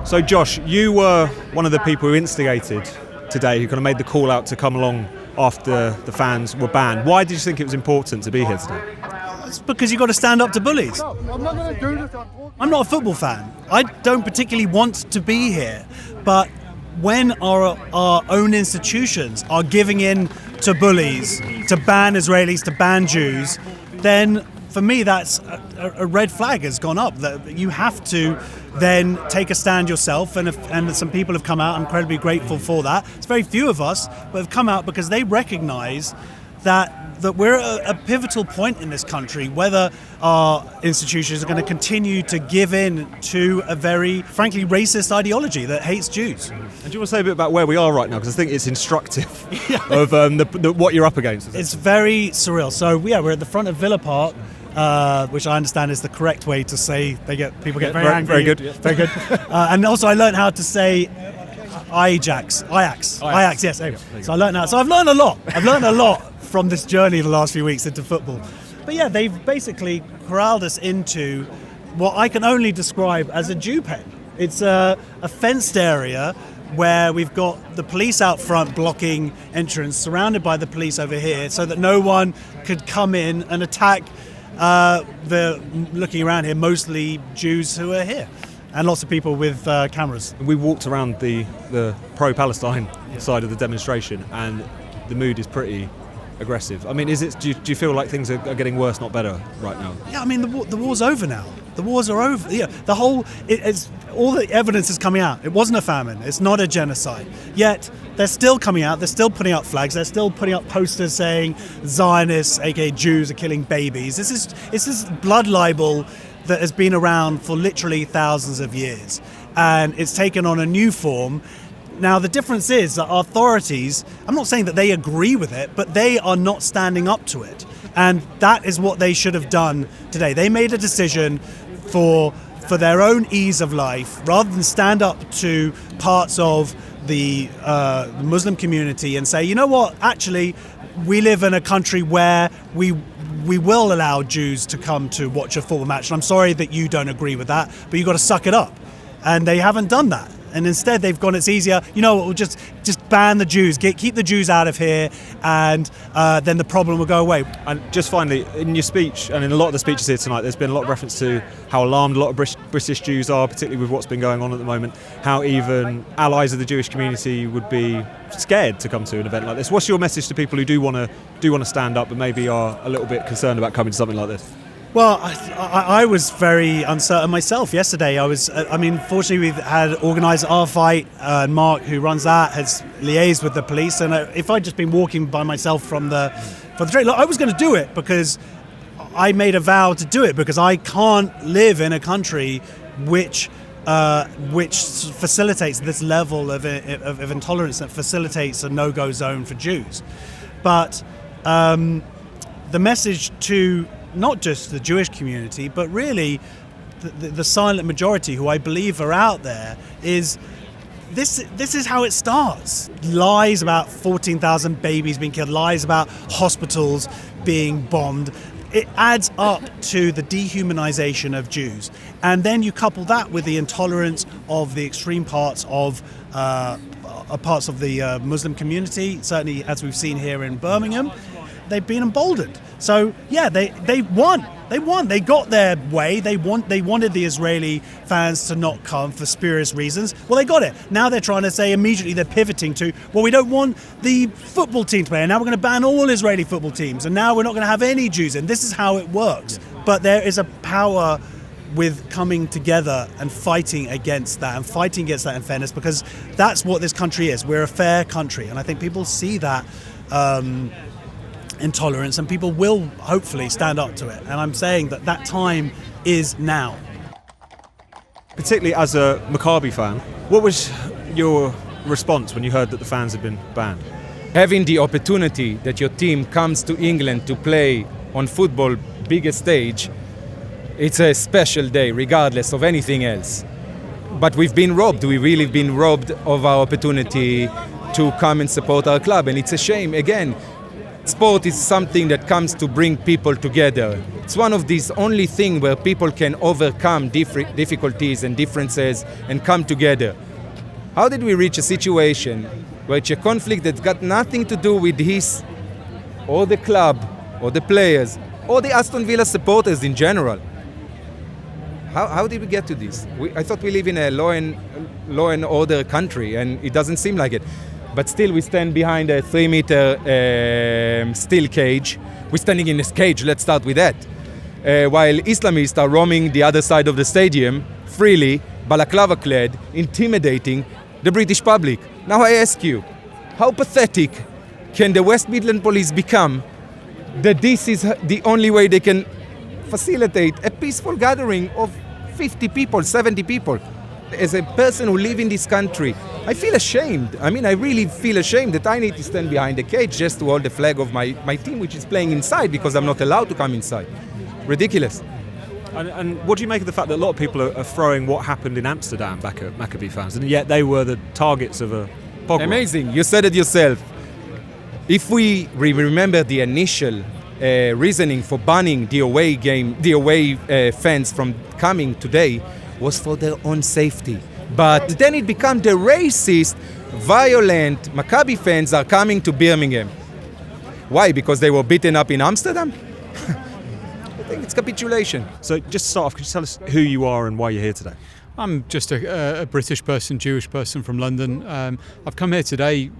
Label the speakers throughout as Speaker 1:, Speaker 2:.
Speaker 1: So Josh, you were one of the people who instigated today, who kind of made the call out to come along after the fans were banned. Why did you think it was important to be here today?
Speaker 2: It's because you've got to stand up to bullies.
Speaker 3: I'm not going to do this.
Speaker 2: I'm not a football fan. I don't particularly want to be here, but when our own institutions are giving in to bullies, to ban Israelis, to ban Jews, then for me that's a red flag has gone up. That you have to then take a stand yourself, and some people have come out. I'm incredibly grateful for that. It's very few of us, but have come out because they recognise that we're at a pivotal point in this country, whether our institutions are going to continue to give in to a very, frankly, racist ideology that hates Jews.
Speaker 1: And do you want to say a bit about where we are right now? Because I think it's instructive of what you're up against.
Speaker 2: It's very surreal. So we're at the front of Villa Park, which I understand is the correct way to say people get very angry.
Speaker 1: Very good. Yeah.
Speaker 2: Very good. And also I learned how to say Ajax, yes. So I learned that. So I've learned a lot from this journey the last few weeks into football. But yeah, they've basically corralled us into what I can only describe as a Jew pen. It's a fenced area where we've got the police out front blocking entrance, surrounded by the police over here, so that no one could come in and attack looking around here, mostly Jews who are here. And lots of people with cameras.
Speaker 1: We walked around the pro-Palestine side of the demonstration, and the mood is pretty aggressive. I mean, do you feel like things are getting worse, not better, right now?
Speaker 2: Yeah, I mean, the war's over now. The wars are over. Yeah, all the evidence is coming out. It wasn't a famine. It's not a genocide. Yet they're still coming out. They're still putting up flags. They're still putting up posters saying Zionists, aka Jews, are killing babies. It's this blood libel that has been around for literally thousands of years, and it's taken on a new form. Now, the difference is that our authorities, I'm not saying that they agree with it, but they are not standing up to it. And that is what they should have done today. They made a decision for their own ease of life, rather than stand up to parts of the Muslim community and say, you know what, actually, we live in a country where we will allow Jews to come to watch a football match. And I'm sorry that you don't agree with that, but you've got to suck it up. And they haven't done that. And instead they've gone, it's easier, we'll just ban the Jews, keep the Jews out of here, and then the problem will go away.
Speaker 1: And just finally, in your speech, and in a lot of the speeches here tonight, there's been a lot of reference to how alarmed a lot of British Jews are, particularly with what's been going on at the moment, how even allies of the Jewish community would be scared to come to an event like this. What's your message to people who do want to stand up but maybe are a little bit concerned about coming to something like this?
Speaker 2: Well, I was very uncertain myself yesterday. Fortunately we've had organised our fight, and Mark, who runs that, has liaised with the police. And if I'd just been walking by myself from the train, I was going to do it because I made a vow to do it, because I can't live in a country which facilitates this level of intolerance, that facilitates a no-go zone for Jews. But the message to not just the Jewish community, but really the silent majority who I believe are out there, is this is how it starts. Lies about 14,000 babies being killed, lies about hospitals being bombed. It adds up to the dehumanization of Jews. And then you couple that with the intolerance of the extreme parts of the Muslim community, certainly as we've seen here in Birmingham. They've been emboldened. So yeah, they won. They got their way. They wanted the Israeli fans to not come for spurious reasons. Well, they got it. Now they're trying to say, immediately they're pivoting to, well, we don't want the football team to play, and now we're going to ban all Israeli football teams, and now we're not going to have any Jews in. This is how it works. Yeah. But there is a power with coming together and fighting against that in fairness, because that's what this country is. We're a fair country, and I think people see that intolerance, and people will hopefully stand up to it. And I'm saying that time is now.
Speaker 1: Particularly as a Maccabi fan, what was your response when you heard that the fans had been banned?
Speaker 4: Having the opportunity that your team comes to England to play on football biggest stage, it's a special day regardless of anything else. But we've been robbed. We've really been robbed of our opportunity to come and support our club, and it's a shame. Again, Sport is something that comes to bring people together. It's one of these only things where people can overcome difficulties and differences and come together. How did we reach a situation where it's a conflict that's got nothing to do with his or the club or the players or the Aston Villa supporters in general? How did we get to this? I thought we live in a law and order country, and it doesn't seem like it. But still we stand behind a 3-meter steel cage. We're standing in this cage, let's start with that. While Islamists are roaming the other side of the stadium freely, balaclava-clad, intimidating the British public. Now I ask you, how pathetic can the West Midland Police become that this is the only way they can facilitate a peaceful gathering of 50 people, 70 people? As a person who lives in this country, I feel ashamed. I mean, I really feel ashamed that I need to stand behind the cage just to hold the flag of my team, which is playing inside, because I'm not allowed to come inside. Ridiculous.
Speaker 1: And what do you make of the fact that a lot of people are throwing what happened in Amsterdam back at Maccabi fans, and yet they were the targets of a pogrom?
Speaker 4: Amazing. You said it yourself. If we remember the initial reasoning for banning the away fans from coming today was for their own safety. But then it became the racist, violent Maccabi fans are coming to Birmingham. Why? Because they were beaten up in Amsterdam? I think it's capitulation.
Speaker 1: So just to start off, could you tell us who you are and why you're here today?
Speaker 3: I'm just a British person, Jewish person from London. I've come here today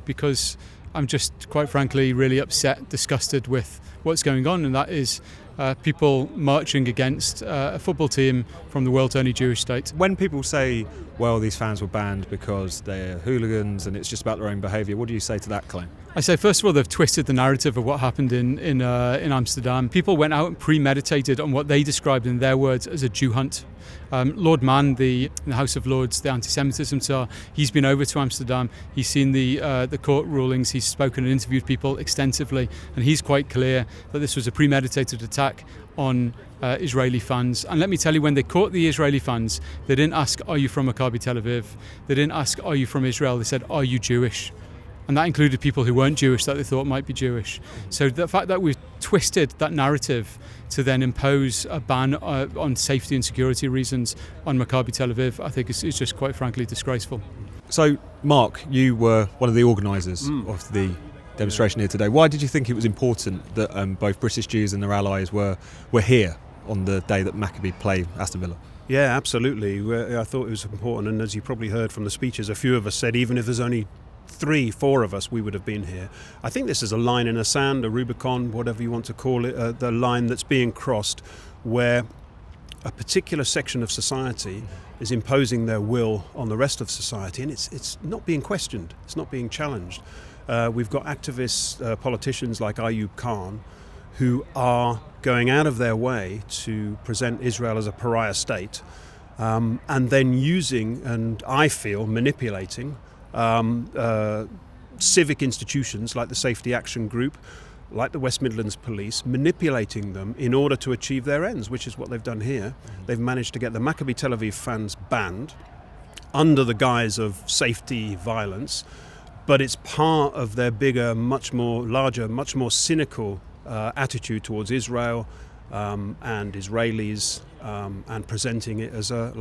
Speaker 3: because I'm just, quite frankly, really upset, disgusted with what's going on, and that is people marching against a football team from the world's only Jewish state.
Speaker 1: When people say, well, these fans were banned because they're hooligans and it's just about their own behaviour, what do you say to that claim?
Speaker 3: I say, first of all, they've twisted the narrative of what happened in Amsterdam. People went out and premeditated on what they described in their words as a Jew hunt. Lord Mann, in the House of Lords, the anti-Semitism czar, he's been over to Amsterdam. He's seen the court rulings. He's spoken and interviewed people extensively, and he's quite clear that this was a premeditated attack on Israeli fans. And let me tell you, when they caught the Israeli fans, they didn't ask, are you from Maccabi Tel Aviv? They didn't ask, are you from Israel? They said, are you Jewish? And that included people who weren't Jewish that they thought might be Jewish. So the fact that we've twisted that narrative to then impose a ban on safety and security reasons on Maccabi Tel Aviv, I think is just quite frankly disgraceful.
Speaker 1: So, Mark, you were one of the organisers of the demonstration here today. Why did you think it was important that both British Jews and their allies were here on the day that Maccabi play Aston Villa?
Speaker 5: Yeah, absolutely. I thought it was important, and as you probably heard from the speeches, a few of us said even if there's only 3-4 of us, we would have been here. I think this is a line in the sand, a Rubicon, whatever you want to call it, the line that's being crossed where a particular section of society is imposing their will on the rest of society, and it's not being questioned, it's not being challenged. We've got activists, politicians like Ayub Khan, who are going out of their way to present Israel as a pariah state, and then using, and I feel manipulating, civic institutions like the Safety Action Group, like the West Midlands Police, manipulating them in order to achieve their ends, which is what they've done here. They've managed to get the Maccabi Tel Aviv fans banned under the guise of safety violence, but it's part of their bigger, much more cynical attitude towards Israel and Israelis, and presenting it as a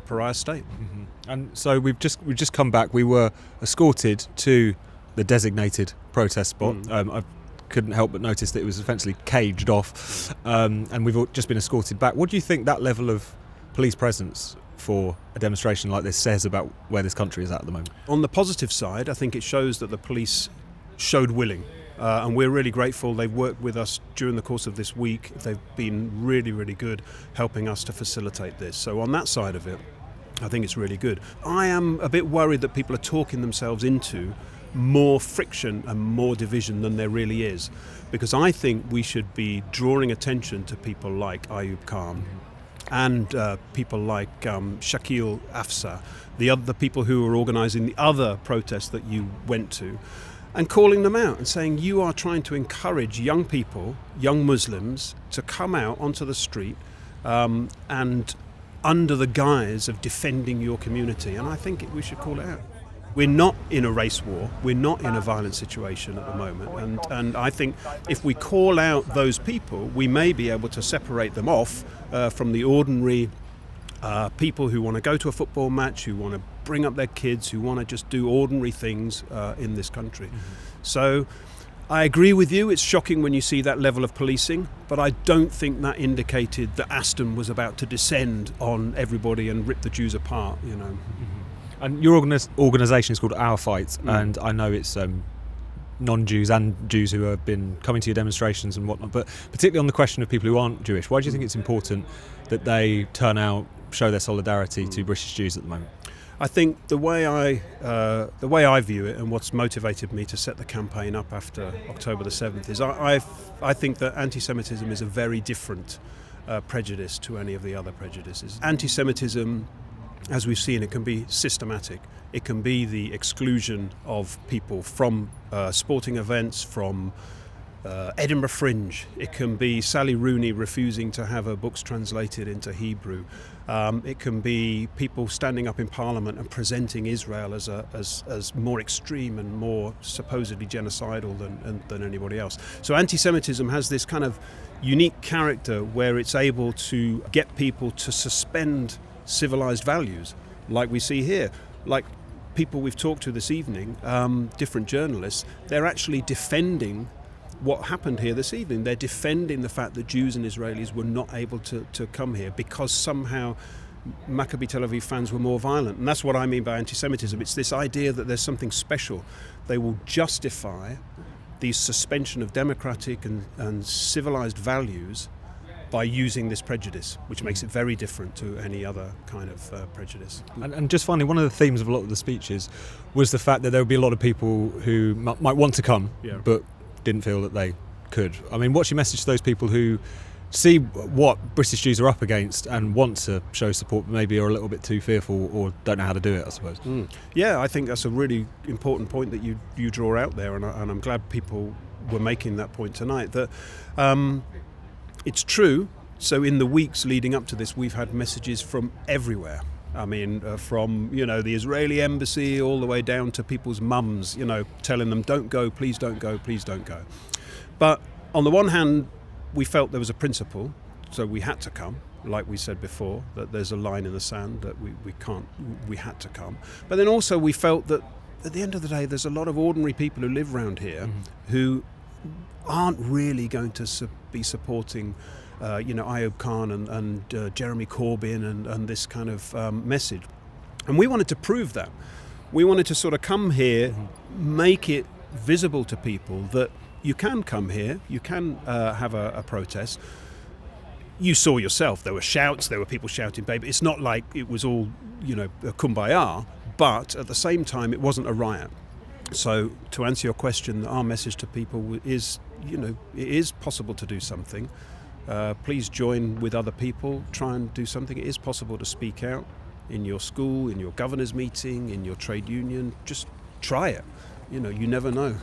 Speaker 5: pariah state.
Speaker 1: Mm-hmm. And so we've just come back. We were escorted to the designated protest spot. I couldn't help but notice that it was essentially caged off, and we've just been escorted back. What do you think that level of police presence for a demonstration like this says about where this country is at the moment?
Speaker 5: On the positive side, I think it shows that the police showed willing. And we're really grateful. They've worked with us during the course of this week. They've been really, really good helping us to facilitate this. So on that side of it, I think it's really good. I am a bit worried that people are talking themselves into more friction and more division than there really is, because I think we should be drawing attention to people like Ayub Khan and people like Shakil Afsa, the people who are organising the other protests that you went to, and calling them out and saying you are trying to encourage young people, young Muslims, to come out onto the street and under the guise of defending your community. And I think we should call it out. We're not in a race war. We're not in a violent situation at the moment. And I think if we call out those people, we may be able to separate them off from the ordinary people who want to go to a football match, who want to bring up their kids, who want to just do ordinary things in this country. So I agree with you, it's shocking when you see that level of policing, but I don't think that indicated that Aston was about to descend on everybody and rip the Jews apart, you know.
Speaker 1: And your organisation is called Our Fight, and I know it's non-Jews and Jews who have been coming to your demonstrations and whatnot, but particularly on the question of people who aren't Jewish, why do you think it's important that they turn out, show their solidarity to British Jews at the moment?
Speaker 5: I think the way I view it, and what's motivated me to set the campaign up after October the 7th, is I think that anti-Semitism is a very different prejudice to any of the other prejudices. Anti-Semitism, as we've seen, it can be systematic. It can be the exclusion of people from sporting events, from Edinburgh Fringe. It can be Sally Rooney refusing to have her books translated into Hebrew. It can be people standing up in Parliament and presenting Israel as more extreme and more supposedly genocidal than anybody else. So anti-Semitism has this kind of unique character where it's able to get people to suspend civilized values, like we see here. Like people we've talked to this evening, different journalists, they're actually defending what happened here this evening. They're defending the fact that Jews and Israelis were not able to come here because somehow Maccabi Tel Aviv fans were more violent. And that's what I mean by anti-Semitism. It's this idea that there's something special. They will justify the suspension of democratic and civilized values by using this prejudice, which makes it very different to any other kind of prejudice.
Speaker 1: And just finally, one of the themes of a lot of the speeches was the fact that there would be a lot of people who might want to come, but didn't feel that they could. I mean, what's your message to those people who see what British Jews are up against and want to show support, but maybe are a little bit too fearful or don't know how to do it, I suppose?
Speaker 5: Yeah, I think that's a really important point that you draw out there, and I'm glad people were making that point tonight, that it's true. So in the weeks leading up to this, we've had messages from everywhere. I mean, from, the Israeli embassy all the way down to people's mums, telling them, don't go, please don't go, please don't go. But on the one hand, we felt there was a principle, so we had to come, like we said before, that there's a line in the sand that we had to come. But then also we felt that at the end of the day, there's a lot of ordinary people who live around here who aren't really going to be supporting Ayub Khan and Jeremy Corbyn and this kind of message. And we wanted to prove that. We wanted to sort of come here, make it visible to people that you can come here, you can have a protest. You saw yourself, there were shouts, there were people shouting, baby. It's not like it was all, a kumbaya, but at the same time, it wasn't a riot. So to answer your question, our message to people is, it is possible to do something. Please join with other people, try and do something. It is possible to speak out in your school, in your governor's meeting, in your trade union. Just try it. You never know.